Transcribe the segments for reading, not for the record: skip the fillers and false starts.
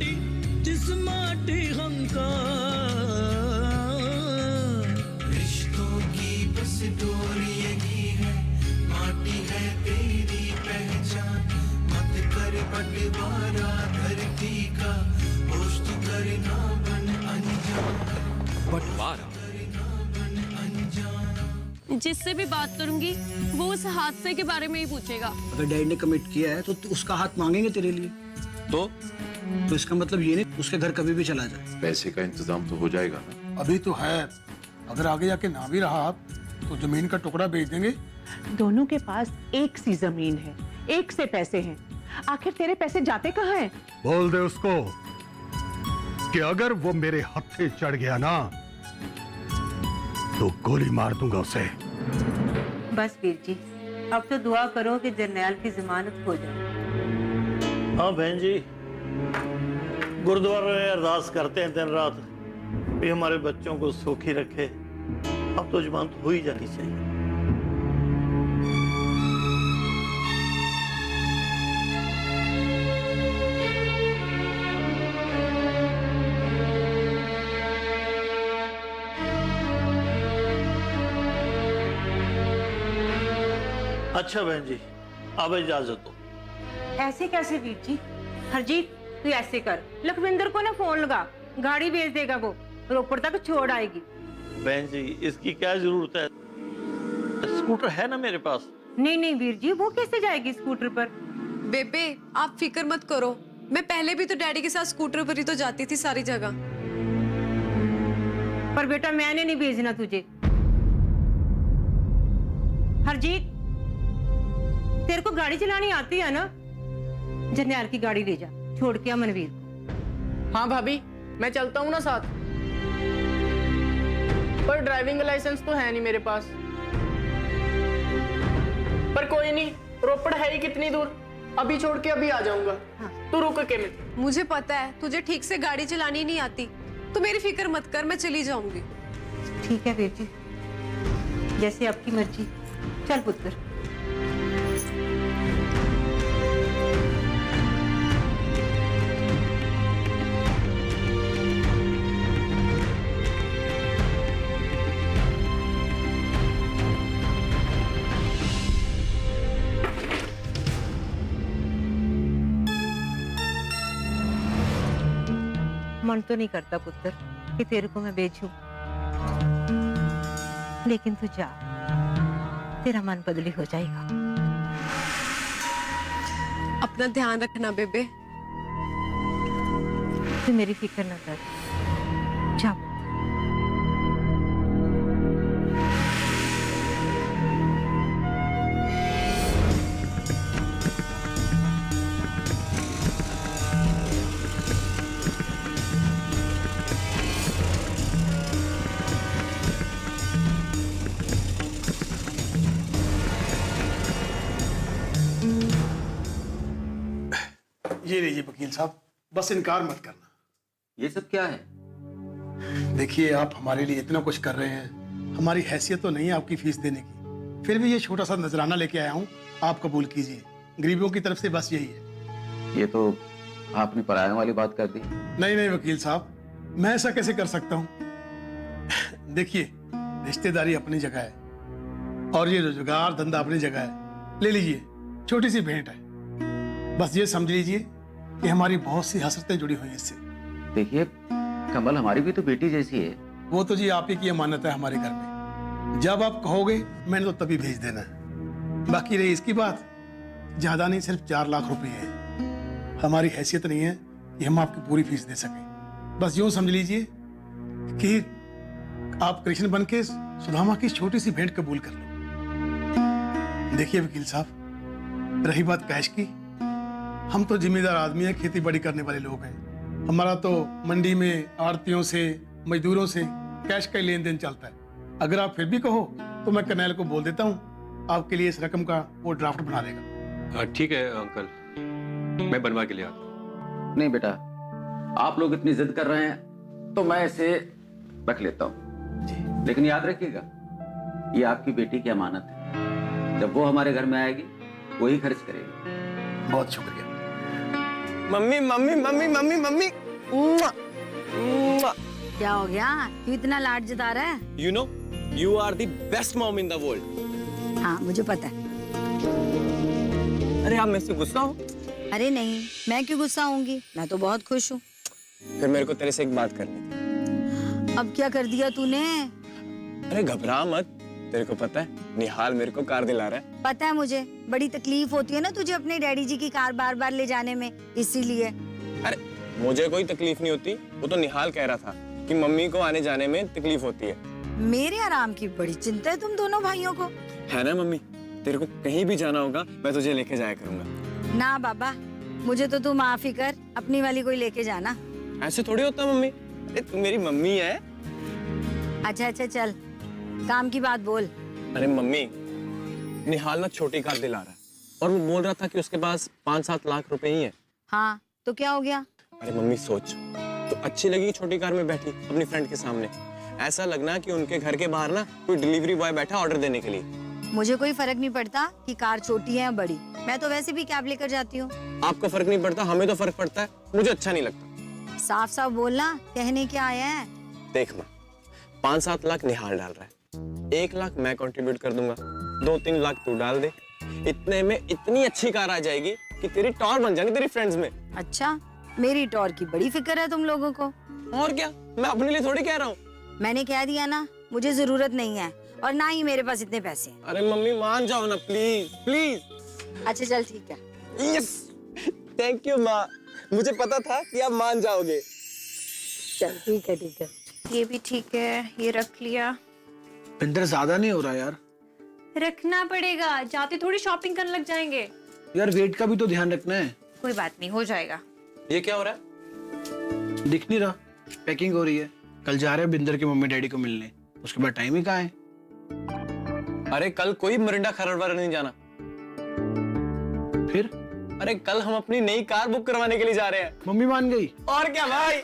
माटी जिस माटी हमका रिश्तों की बस डोरी यही है, माटी है तेरी पहचान, मत कर बंटवारा धरती का, होश तू करना बन अनजान, बंटवारा। जिससे भी बात करूंगी वो उस हादसे के बारे में ही पूछेगा। अगर डैडी ने कमिट किया है तो उसका हाथ मांगेंगे तेरे लिए। तो इसका मतलब ये नहीं उसके घर कभी भी चला जाए। पैसे का इंतजाम तो हो जाएगा ना? अभी तो है, अगर आगे जाके ना भी रहा तो जमीन का टुकड़ा बेच देंगे। दोनों के पास एक सी जमीन है, एक से पैसे हैं। आखिर तेरे पैसे जाते कहाँ हैं? बोल दे उसको कि अगर वो मेरे हत्थे चढ़ गया ना तो गोली मार दूंगा उसे। बस वीर जी, अब तो दुआ करो कि जरनैल की जमानत हो जाए। हाँ बहन जी, गुरुद्वारे में अरदास करते हैं दिन रात भी हमारे बच्चों को सुखी रखे। अब तो जमानत हो ही जानी चाहिए। अच्छा बहन जी, अब इजाजत दो। ऐसे कैसे वीर जी? हरजीत तू ऐसे कर, लखविंदर को ना फोन लगा, गाड़ी भेज देगा, वो रोपड़ तक छोड़ आएगी। बहन जी इसकी क्या जरूरत है, स्कूटर है ना मेरे पास। नहीं नहीं वीर जी, वो कैसे जाएगी स्कूटर पर? बेबे आप फिक्र मत करो, मैं पहले भी तो डैडी के साथ स्कूटर पर ही तो जाती थी सारी जगह। पर बेटा मैंने नहीं भेजना तुझे। हरजीत तेरे को गाड़ी चलानी आती है ना? जरनैल की गाड़ी ले जा, छोड़ के मनवीर को। हाँ भाभी, मैं चलता हूँ ना साथ, पर ड्राइविंग लाइसेंस तो है नहीं मेरे पास। पर कोई नहीं, रोपड़ है ही कितनी दूर, अभी छोड़ के अभी आ जाऊंगा। हाँ। तू रुक के मैं। मुझे पता है तुझे ठीक से गाड़ी चलानी नहीं आती, तो मेरी फिक्र मत कर, मैं चली जाऊंगी। ठीक है वीर जी, जैसे आपकी मर्जी। चल पुत्र। मन तो नहीं करता पुत्र कि तेरे को मैं बेचूं, लेकिन तू जा, तेरा मन बदली हो जाएगा। अपना ध्यान रखना बेबे। तू मेरी फिक्र न कर, जा। ये लीजिए वकील साहब, बस इनकार मत करना। ये सब क्या है? देखिए आप हमारे लिए इतना कुछ कर रहे हैं, हमारी हैसियत तो नहीं है आपकी फीस देने की, फिर भी ये छोटा सा नजराना लेके आया हूँ, आप कबूल कीजिए। गरीबों की तरफ से बस यही है। ये तो आपने परायों वाली बात कर दी। नहीं नहीं वकील साहब, मैं ऐसा कैसे कर सकता हूँ? देखिए रिश्तेदारी अपनी जगह है और ये रोजगार धंधा अपनी जगह है। ले लीजिए, छोटी सी भेंट है, बस ये समझ लीजिए कि हमारी बहुत सी हसरतें जुड़ी हुई हैं इससे। देखिए कमल हमारी भी तो बेटी जैसी है। वो तो जी आप ही की अमानत है हमारे घर में, जब आप कहोगे मैंने तो तभी भेज देना है। बाकी रही इसकी बात, ज्यादा नहीं, सिर्फ 4 लाख रुपए है। हमारी हैसियत नहीं है कि हम आपकी पूरी फीस दे सकें। बस यूं समझ लीजिए कि आप कृष्ण बन के सुदामा की छोटी सी भेंट कबूल कर लो। देखिए वकील साहब, रही बात कैश की, हम तो जिम्मेदार आदमी हैं, खेती बाड़ी करने वाले लोग हैं। हमारा तो मंडी में आड़तियों से, मजदूरों से कैश का लेन देन चलता है। अगर आप फिर भी कहो तो मैं कर्नैल को बोल देता हूँ, आपके लिए इस रकम का वो ड्राफ्ट बना देगा। ठीक है अंकल, मैं बनवा के ले आता हूँ। नहीं बेटा, आप लोग इतनी जिद कर रहे हैं तो मैं इसे रख लेता हूँ, लेकिन याद रखिएगा ये आपकी बेटी की अमानत है। जब वो हमारे घर में आएगी वही खर्च करेगी। बहुत शुक्रिया। Mummy mummy mummy mummy mummy. क्या हो गया, क्यों इतना लाड जता रहा है? You know you are the best mom in the world. हाँ मुझे पता है। अरे आप मेरे से गुस्सा हो? अरे नहीं, मैं क्यों गुस्सा होऊंगी, मैं तो बहुत खुश हूँ। फिर मेरे को तेरे से एक बात करनी थी। अब क्या कर दिया तूने? अरे घबरा मत, तेरे को पता है निहाल मेरे को कार दिला रहा है। पता है मुझे, बड़ी तकलीफ होती है ना तुझे अपने डैडी जी की कार बार बार ले जाने में, इसीलिए। अरे मुझे कोई तकलीफ नहीं होती, वो तो निहाल कह रहा था कि मम्मी को आने जाने में तकलीफ होती है। मेरे आराम की बड़ी चिंता है तुम दोनों भाइयों को। है ना मम्मी, तेरे को कहीं भी जाना होगा मैं तुझे लेके जाया करूंगा। ना बाबा, मुझे तो तू माफ ही कर, अपनी वाली कोई लेके जाना। ऐसे थोड़ी होता मम्मी, अरे तू मेरी मम्मी है। अच्छा अच्छा चल, काम की बात बोल। अरे मम्मी, निहाल ना छोटी कार दिला रहा है और वो बोल रहा था कि उसके पास 5-7 लाख रुपए ही है। हाँ तो क्या हो गया? अरे मम्मी सोच, तो अच्छी लगी छोटी कार में बैठी अपनी फ्रेंड के सामने, ऐसा लगना कि उनके घर के बाहर ना कोई डिलीवरी बॉय बैठा ऑर्डर देने के लिए। मुझे कोई फर्क नहीं पड़ता कि कार छोटी है या बड़ी, मैं तो वैसे भी कैब लेकर जाती हूँ। आपको फर्क नहीं पड़ता, हमें तो फर्क पड़ता है, मुझे अच्छा नहीं लगता। साफ साफ बोलना, कहने क्या आया है? देख माँ, 5-7 लाख निहाल डाल रहा है, 1 लाख मैं कंट्रीब्यूट कर दूंगा, 2-3 लाख तू डाल दे, इतने में इतनी अच्छी कार आ जाएगी कि तेरी टॉर बन जाएगी तेरी फ्रेंड्स में। अच्छा, मेरी टॉर की बड़ी फिक्र है तुम लोगों को। और क्या, मैं अपने लिए थोड़ी कह रहा हूँ। मैंने कह दिया ना, मुझे जरूरत नहीं है और ना ही मेरे पास इतने पैसे हैं। अरे मम्मी मान जाओ ना प्लीज प्लीज। अच्छा चल ठीक है। यस, थैंक यू माँ, मुझे पता था कि आप मान जाओगे। चल ठीक है ठीक है। ये भी ठीक है, ये रख लिया। पिंदर ज्यादा नहीं हो रहा यार? रखना पड़ेगा, जाते थोड़ी शॉपिंग करने लग जाएंगे। यार वेट का भी तो ध्यान रखना है। कोई बात नहीं, हो जाएगा। ये क्या हो रहा है? दिख नहीं रहा, पैकिंग हो रही है। कल जा रहे हैं बिंदर के मम्मी डैडी को मिलने, उसके बाद टाइम ही कहाँ है। अरे कल कोई मरिंडा खरड़वार नहीं जाना। फिर? अरे कल हम अपनी नई कार बुक करवाने के लिए जा रहे हैं। मम्मी मान गई? और क्या भाई।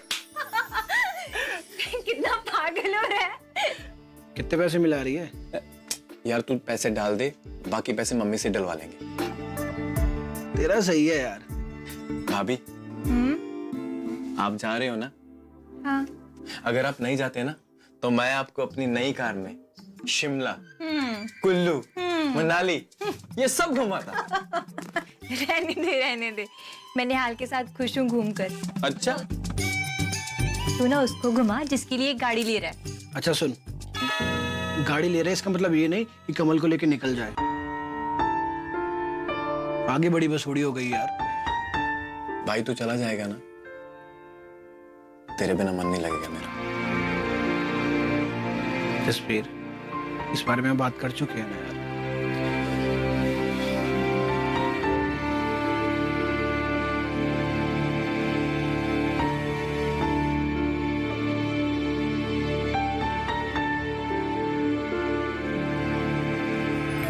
कितना पागल हो रहा है। कितने पैसे मिला रही है? यार तू पैसे डाल दे, बाकी पैसे मम्मी से डलवा लेंगे। तेरा सही है यार। भाभी, आप जा रहे हो ना? हाँ। अगर आप नहीं जाते ना तो मैं आपको अपनी नई कार में शिमला, कुल्लू, मनाली ये सब घुमाता। रहने दे, मैं निहाल के साथ खुश हूँ घूमकर। अच्छा, तू ना उसको घुमा जिसके लिए एक गाड़ी ले रहा है। अच्छा सुन, गाड़ी ले रहे इसका मतलब ये नहीं कि कमल को लेके निकल जाए। आगे बड़ी बसोड़ी हो गई यार। भाई तू चला जाएगा ना, तेरे बिना मन नहीं लगेगा मेरा। जसवीर, इस बारे में बात कर चुके हैं ना यार।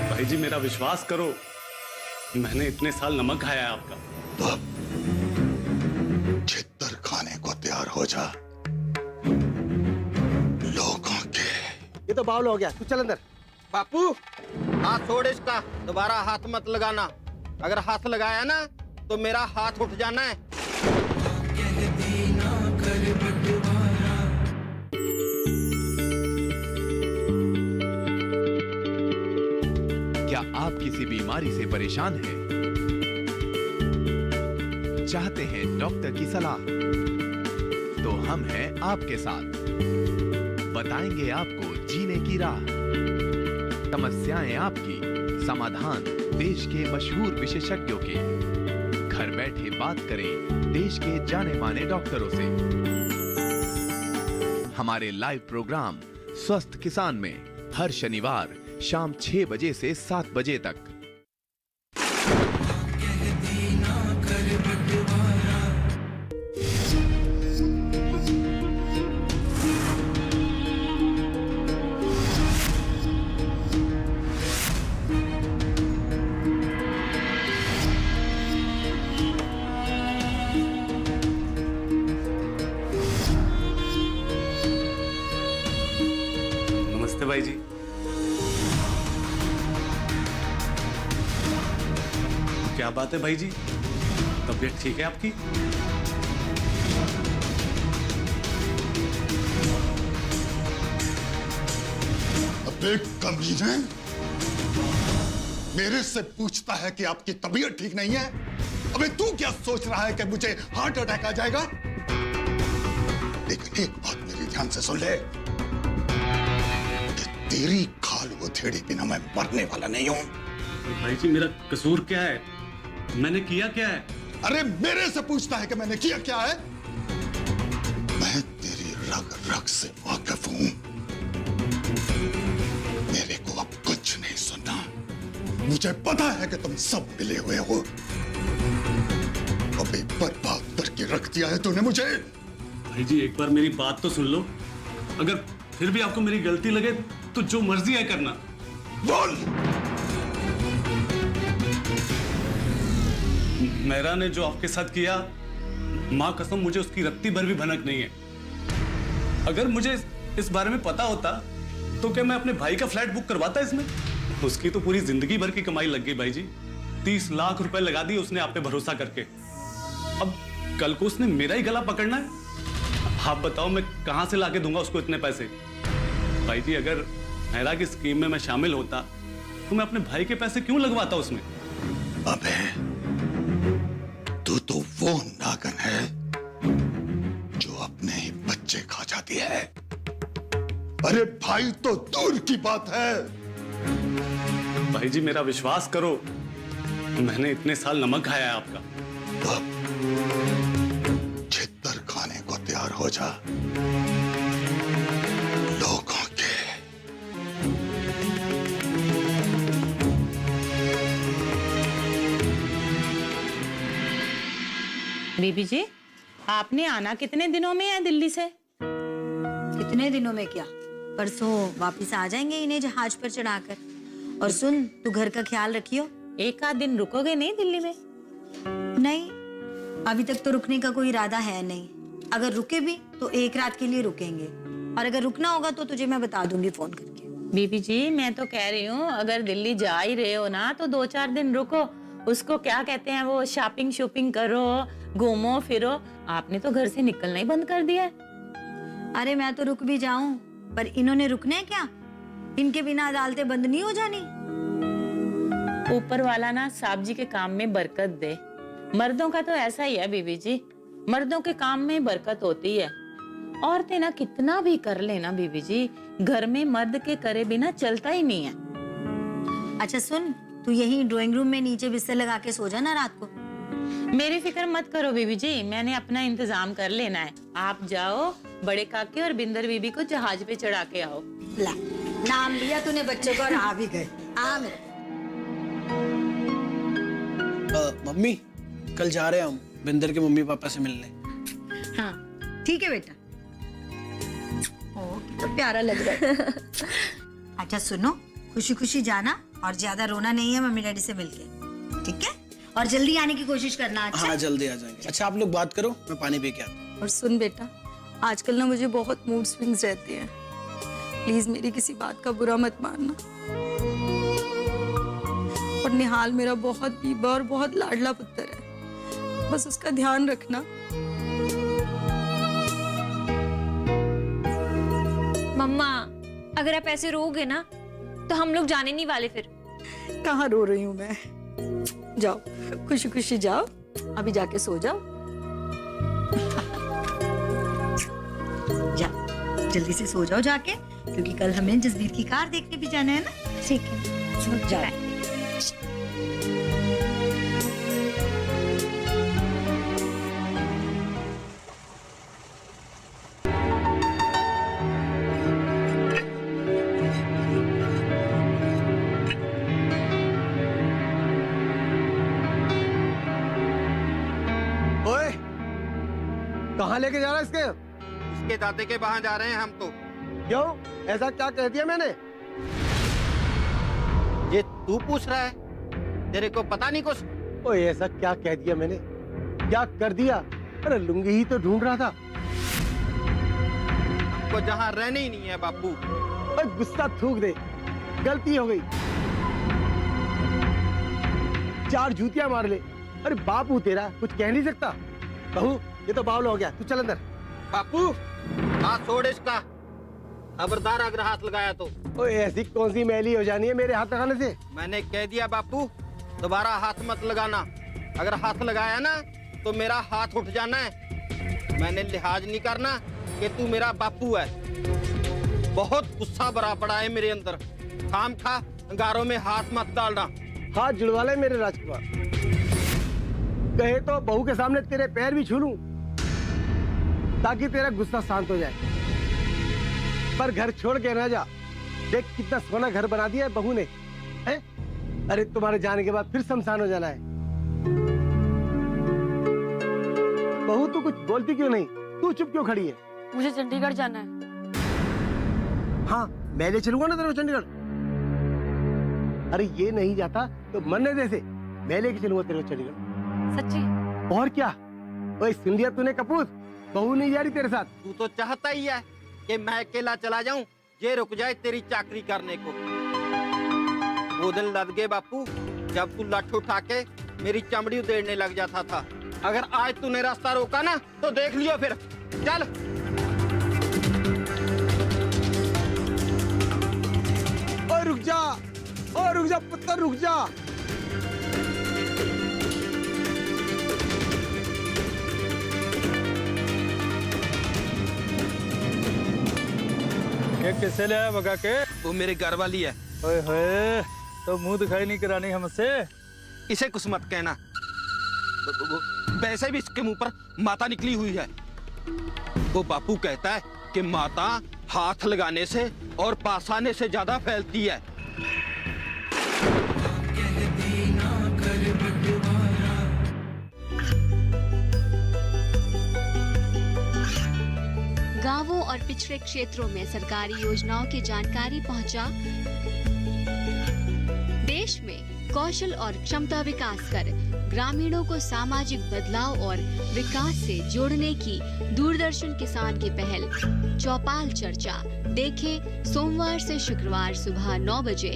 भाई जी मेरा विश्वास करो, मैंने इतने साल नमक खाया है आपका। तो छितर खाने को तैयार हो जा। लोगों के ये तो बाउल हो गया, तू चल अंदर। बापू हाथ छोड़ इसका, दोबारा हाथ मत लगाना। अगर हाथ लगाया ना तो मेरा हाथ उठ जाना है। क्या आप किसी बीमारी से परेशान हैं? चाहते हैं डॉक्टर की सलाह? तो हम हैं आपके साथ, बताएंगे आपको जीने की राह। समस्याएं आपकी, समाधान देश के मशहूर विशेषज्ञों के। घर बैठे बात करें देश के जाने माने डॉक्टरों से। हमारे लाइव प्रोग्राम स्वस्थ किसान में हर शनिवार शाम 6 बजे से 7 बजे तक। नमस्ते भाई जी। क्या बात है भाई जी, तब तबीयत ठीक है आपकी? अबे कमीने, मेरे से पूछता है कि आपकी तबीयत ठीक नहीं है? अबे तू क्या सोच रहा है कि मुझे हार्ट अटैक आ जाएगा? लेकिन एक बात मेरी ध्यान से सुन ले कि तेरी खाल वो थेड़ी बिना मैं मरने वाला नहीं हूं। भाई जी मेरा कसूर क्या है? मैंने किया क्या है? अरे मेरे से पूछता है कि मैंने किया क्या है? मैं तेरी रग रग से वाकिफ हूं। मेरे को अब कुछ नहीं सुनना। मुझे पता है कि तुम सब मिले हुए हो। अबे बर्बाद करके रख दिया है तूने मुझे। भाई जी एक बार मेरी बात तो सुन लो। अगर फिर भी आपको मेरी गलती लगे तो जो मर्जी है करना। बोल। मेहरा ने जो आपके साथ किया, मां कसम मुझे उसकी रत्ती भर भी भनक नहीं है। अगर मुझे इस बारे में पता होता तो क्या मैं अपने भाई का फ्लैट बुक करवाता इसमें? उसकी तो पूरी जिंदगी भर की कमाई लग गई भाई जी। 30 लाख रुपए लगा दिए उसने आप पे भरोसा करके। अब कल को उसने मेरा ही गला पकड़ना है। आप बताओ मैं कहां से लाके दूंगा उसको इतने पैसे? भाई जी अगर मेहरा की स्कीम में मैं शामिल होता तो मैं अपने भाई के पैसे क्यों लगवाता उसमें? अबे तू तो वो नागन है जो अपने ही बच्चे खा जाती है। अरे भाई तो दूर की बात है। भाई जी मेरा विश्वास करो, मैंने इतने साल नमक खाया है आपका। छितर खाने को तैयार हो जा लोगों के। बीबी जी आपने आना कितने दिनों में है दिल्ली से? कितने दिनों में क्या, परसों वापस आ जाएंगे इन्हें जहाज पर चढ़ाकर। और सुन, तू घर का ख्याल रखियो। एक आध दिन रुकोगे नहीं दिल्ली में? नहीं, अभी तक तो रुकने का कोई इरादा है नहीं। अगर रुके भी तो एक रात के लिए रुकेंगे, और अगर रुकना होगा तो तुझे मैं बता दूंगी फोन करके। बीबी जी मैं तो कह रही हूँ अगर दिल्ली जा ही रहे हो ना तो 2-4 दिन रुको। उसको क्या कहते हैं वो, शॉपिंग करो, घूमो फिरो। आपने तो घर से निकलना ही बंद कर दिया है। अरे मैं तो रुक भी जाऊं, पर इन्होंने रुकना है क्या? इनके बिना अदालतें बंद नहीं हो जानी। ऊपर वाला ना साहब जी के काम में बरकत दे। मर्दों का तो ऐसा ही है बीबी जी, मर्दों के काम में बरकत होती है। औरतें ना कितना भी कर लेना बीबी जी, घर में मर्द के करे बिना चलता ही नहीं है। अच्छा सुन, तू यही ड्राइंग रूम में नीचे बिस्तर लगा के सो जा ना रात को। मेरी फिक्र मत करो बीबी जी, मैंने अपना इंतजाम कर लेना है। आप जाओ, बड़े काके और बिंदर बीबी को जहाज पे चढ़ा के आओ। ला, नाम लिया तूने बच्चों को और आ भी गए। आ मेरे। मम्मी कल जा रहे हैं हम बिंदर के मम्मी पापा से मिलने। हाँ ठीक है बेटा। ओ कितना प्यारा लग रहा है। अच्छा सुनो, खुशी खुशी जाना और ज्यादा रोना नहीं है मम्मी डैडी से मिलके, ठीक है? और जल्दी आने की कोशिश करना। अच्छा? हाँ जल्दी आ जाएंगे। अच्छा आप लोग बात करो, मैं पानी पी के आता हूँ। और सुन बेटा, आजकल ना मुझे बहुत मूड स्विंग्स रहते हैं। प्लीज मेरी किसी बात का बुरा मत मानना। और निहाल मेरा बहुत बीबा और बहुत लाडला पुत्र है, बस उसका ध्यान रखना। मम्मा अगर आप ऐसे रोओगे ना तो हम लोग जाने नहीं वाले फिर। कहाँ रो रही हूँ मैं? जाओ खुशी खुशी जाओ, अभी जाके सो जाओ। जा जल्दी से सो जाओ जाके, क्योंकि कल हमें जसबीर की कार देखने भी जाना है ना। ठीक है जाओ। कहाँ लेके जा रहा है इसके दादे के वहां जा रहे हैं हम तो। क्यों, ऐसा क्या कह दिया मैंने? ये तू पूछ रहा है? तेरे को पता नहीं कुछ? ओए ऐसा क्या कह दिया मैंने? क्या कर दिया? अरे लुंगी ही तो ढूंढ रहा था। हमको जहाँ रहने ही नहीं है बापू। ओए गुस्सा थूक दे, गलती हो गई। 4 जूतियां मार ले, अरे बापू तेरा कुछ कह नहीं सकता। बहू ये तो बावला हो गया, तू चल अंदर। बापू हाथ छोड़ इसका, खबरदार अगर हाथ लगाया तो। ओए ऐसी कौन सी मैली हो जानी है मेरे हाथ लगाने से? मैंने कह दिया बापू, दोबारा हाथ मत लगाना। अगर हाथ लगाया ना तो मेरा हाथ उठ जाना है। मैंने लिहाज नहीं करना कि तू मेरा बापू है। बहुत गुस्सा भरा पड़ा है मेरे अंदर। काम खा अंगारों में हाथ मत डालना। हाथ जुड़वा ले मेरे राजकुमार, कहे तो बहू के सामने तेरे पैर भी छू लूं ताकि तेरा गुस्सा शांत हो जाए। पर घर छोड़ के ना जा। देख कितना सोना घर बना दिया है बहू ने, है? अरे तुम्हारे जाने के बाद फिर शमशान हो जाना है। बहू तू कुछ बोलती क्यों नहीं? तू चुप क्यों खड़ी है? मुझे चंडीगढ़ जाना है। हाँ मैं ले चलूंगा ना तेरे को चंडीगढ़। अरे ये नहीं जाता तो मरने दे से, मैं लेके चलूंगा तेरे को चंडीगढ़। सच्ची? और क्या? ओए सुन लिया तूने कपूत, बहू नहीं जा रही तेरे साथ। तू तो चाहता ही है कि मैं अकेला चला जाऊं, ये रुक जाए तेरी चाकरी करने को। वो दिन लद गए बापू जब तू लठ उठा के मेरी चमड़ी उधेड़ने लग जाता था। अगर आज तूने रास्ता रोका ना तो देख लियो फिर। चल रुक जा पुत्र रुक जा। ये किसे ले आया भगा के? वो मेरे घर वाली है। ओए होए, तो मुंह दिखाई नहीं करानी हमसे? इसे कुछ मत कहना, वैसे भी इसके मुंह पर माता निकली हुई है। वो बापू कहता है कि माता हाथ लगाने से और पास आने से ज्यादा फैलती है। गांवों और पिछड़े क्षेत्रों में सरकारी योजनाओं की जानकारी पहुंचा। देश में कौशल और क्षमता विकास कर ग्रामीणों को सामाजिक बदलाव और विकास से जोड़ने की दूरदर्शन किसान की पहल चौपाल चर्चा देखें सोमवार से शुक्रवार सुबह 9 बजे।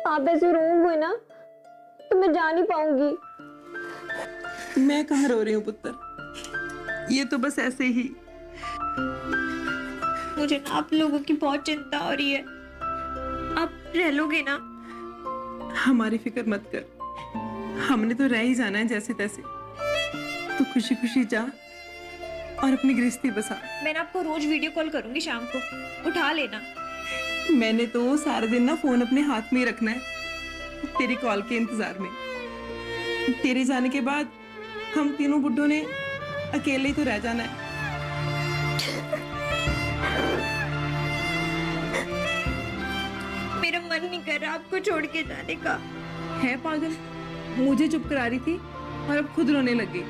आप ऐसे रोओगे ना तो मैं जा नहीं पाऊंगी। मैं कहाँ रो रही हूँ पुत्र, ये तो बस ऐसे ही। मुझे ना आप लोगों की बहुत चिंता हो रही है। आप रह लोगे ना? हमारी फिक्र मत कर, हमने तो रह ही जाना है जैसे तैसे। तू खुशी खुशी जा और अपनी गृहस्थी बसा। मैं ना आपको रोज वीडियो कॉल करूंगी, शाम को उठा लेना। मैंने तो सारा दिन ना फोन अपने हाथ में ही रखना है तेरी कॉल के इंतजार में। तेरे जाने के बाद हम तीनों बुड्ढों ने अकेले ही तो रह जाना है। मेरा मन नहीं कर रहा आपको छोड़ के जाने का। है पागल, मुझे चुप करा रही थी और अब खुद रोने लगी।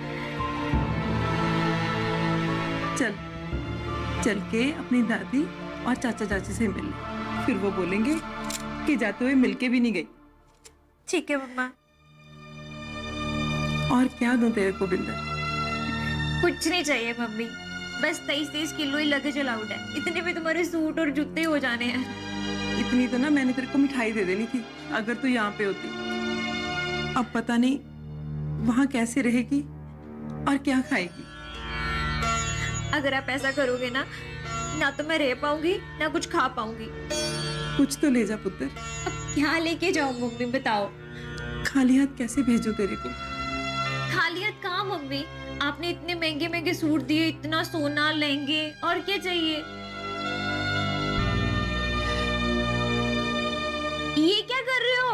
चल चल के अपनी दादी और चाचा चाची से मिल, फिर वो बोलेंगे कि जाते हुए मिलके भी नहीं गई। ठीक है मम्मा। और क्या दूं तेरे को बिंदर? कुछ नहीं चाहिए मम्मी, बस 23-23 किलो ही लगेज अलाउड है। इतने में तुम्हारे सूट और जूते हो जाने हैं। इतनी तो ना मैंने तेरे को मिठाई दे देनी थी अगर तू यहाँ पे होती। अब पता नहीं वहाँ कैसे रहेगी और क्या खाएगी। अगर आप ऐसा करोगे ना तो मैं रह पाऊंगी ना कुछ खा पाऊंगी। कुछ तो ले जा पुत्र। अब क्या लेके जाऊं मम्मी बताओ? खाली हाथ कैसे भेजूं तेरे को? खाली हाथ कहाँ मम्मी, आपने इतने महंगे महंगे सूट दिए, इतना सोना लहंगे, और क्या चाहिए? ये क्या कर रहे हो?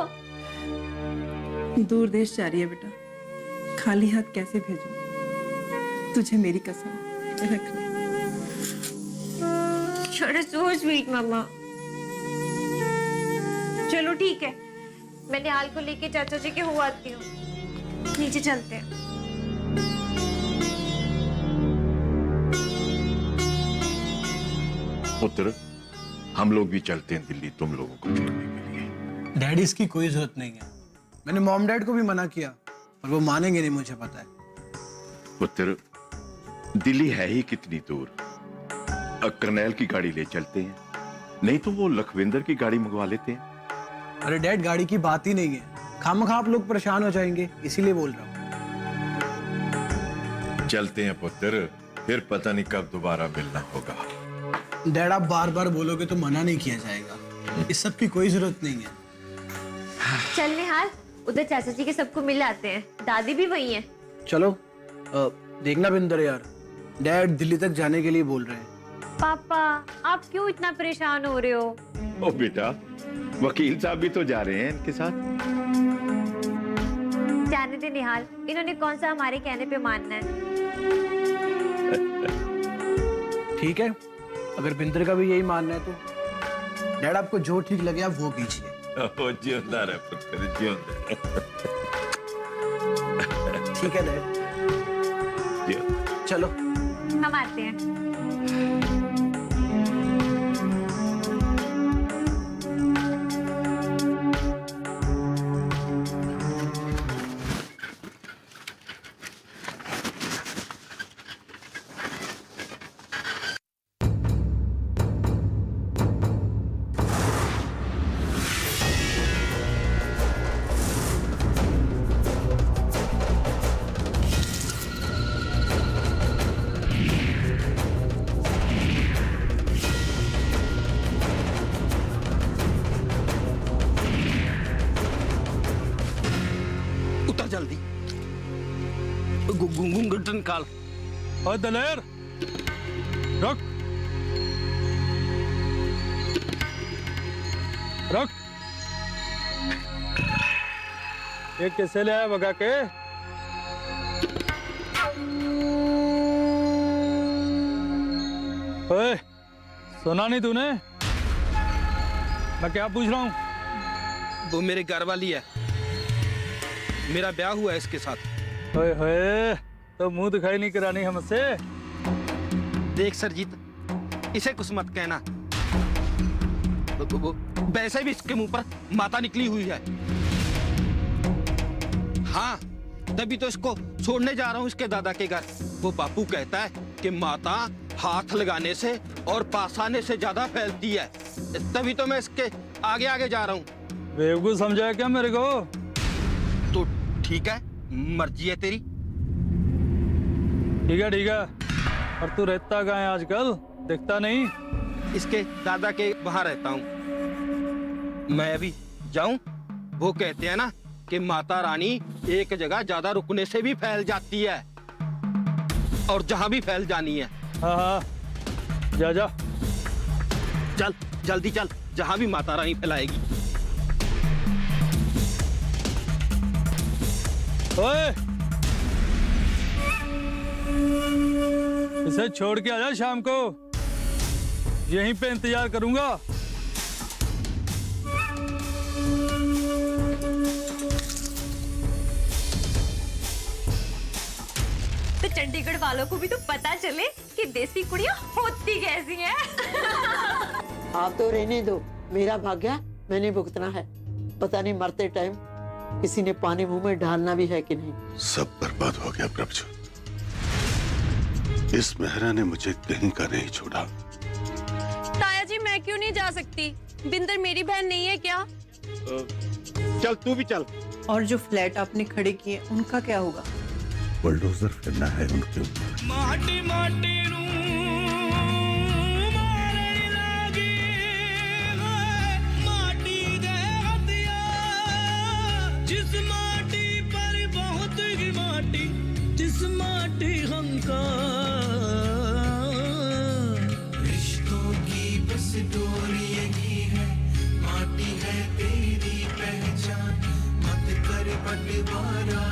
दूर देश जा रही है बेटा, खाली हाथ कैसे भेजूं? तुझे मेरी कसम, रख ले। सो स्वीट मम्मा। चलो ठीक है, मैं निहाल को लेके चाचा जी के हो आती हूँ। नीचे चलते हैं। पुत्र, हम लोग भी चलते हैं दिल्ली तुम लोगों को छोड़ने के लिए। डैडी इसकी कोई जरूरत नहीं है। मैंने मॉम डैड को भी मना किया और वो मानेंगे नहीं, मुझे पता है। पुत्र, दिल्ली है ही कितनी दूर। करनैल की गाड़ी ले चलते हैं, नहीं तो वो लखविंदर की गाड़ी मंगवा लेते हैं। अरे डैड, गाड़ी की बात ही नहीं है, खामखा आप लोग परेशान हो जाएंगे, इसीलिए बोल रहा हूँ। चलते हैं पुत्र, फिर पता नहीं कब दोबारा मिलना होगा। डैड, आप बार बार बोलोगे तो मना नहीं किया जाएगा, इस सब की कोई जरूरत नहीं है। चल निहाल, उधर चाचा जी के सबको मिल आते हैं, दादी भी वही है। चलो देखना बिंदर यार, डैड दिल्ली तक जाने के लिए बोल रहे हैं। पापा, आप क्यों इतना परेशान हो रहे हो? ओ बेटा, वकील साहब भी तो जा रहे हैं इनके साथ। जाने दे निहाल, इन्होंने कौन सा हमारे कहने पे मानना है। ठीक है, अगर बिंदर का भी यही मानना है तो डैड आपको जो ठीक लगे आप वो कीजिए। जिंदा रहे पुत्र, जिंदा। ठीक है डैड, चलो हम आते हैं। जल्दी घूंघट निकाल। और दलेर रुक रुक, ये किसे ले आया भगा के? ओए, सुना नहीं तूने? मैं क्या पूछ रहा हूँ? वो मेरे घर वाली है, मेरा ब्याह हुआ है इसके साथ। ओए होए, तो मुंह दिखाई नहीं करानी हमसे? देख सरजीत, इसे कुछ मत कहना, वैसे भी इसके मुंह पर माता निकली हुई है। हाँ, तभी तो इसको छोड़ने जा रहा हूँ इसके दादा के घर। वो बापू कहता है कि माता हाथ लगाने से और पास आने से ज्यादा फैलती है, तभी तो मैं इसके आगे आगे जा रहा हूँ। बेवकूफ समझा क्या मेरे को? तो ठीक है, मर्जी है तेरी। ठीक है, और तू रहता कहाँ है आजकल? दिखता नहीं। इसके दादा के वहां रहता हूँ। मैं अभी जाऊं? वो कहते हैं ना कि माता रानी एक जगह ज्यादा रुकने से भी फैल जाती है, और जहां भी फैल जानी है। हाँ, जा जा, चल जल्दी चल, जहां भी माता रानी फैलाएगी। ओए, इसे छोड़ के आजा, शाम को यहीं पे इंतजार करूंगा। तो चंडीगढ़ वालों को भी तो पता चले कि देसी कुड़ियां होती कैसी हैं। आप तो रहने दो, मेरा भाग्य मैंने भुगतना है। पता नहीं मरते टाइम किसी ने पानी मुंह में डालना भी है कि नहीं। सब बर्बाद हो गया प्रभु। इस मेहरा ने मुझे कहीं का नहीं छोड़ा। ताया जी, मैं क्यों नहीं जा सकती? बिंदर मेरी बहन नहीं है क्या? चल तू भी चल। और जो फ्लैट आपने खड़े किए उनका क्या होगा? बुलडोजर फिरना है उनके ऊपर। माटी माटी जिस माटी पर बहुत ही माटी, जिस माटी हमका रिश्तों की बस डोरी यही है, माटी है तेरी पहचान, मत कर बंटवारा।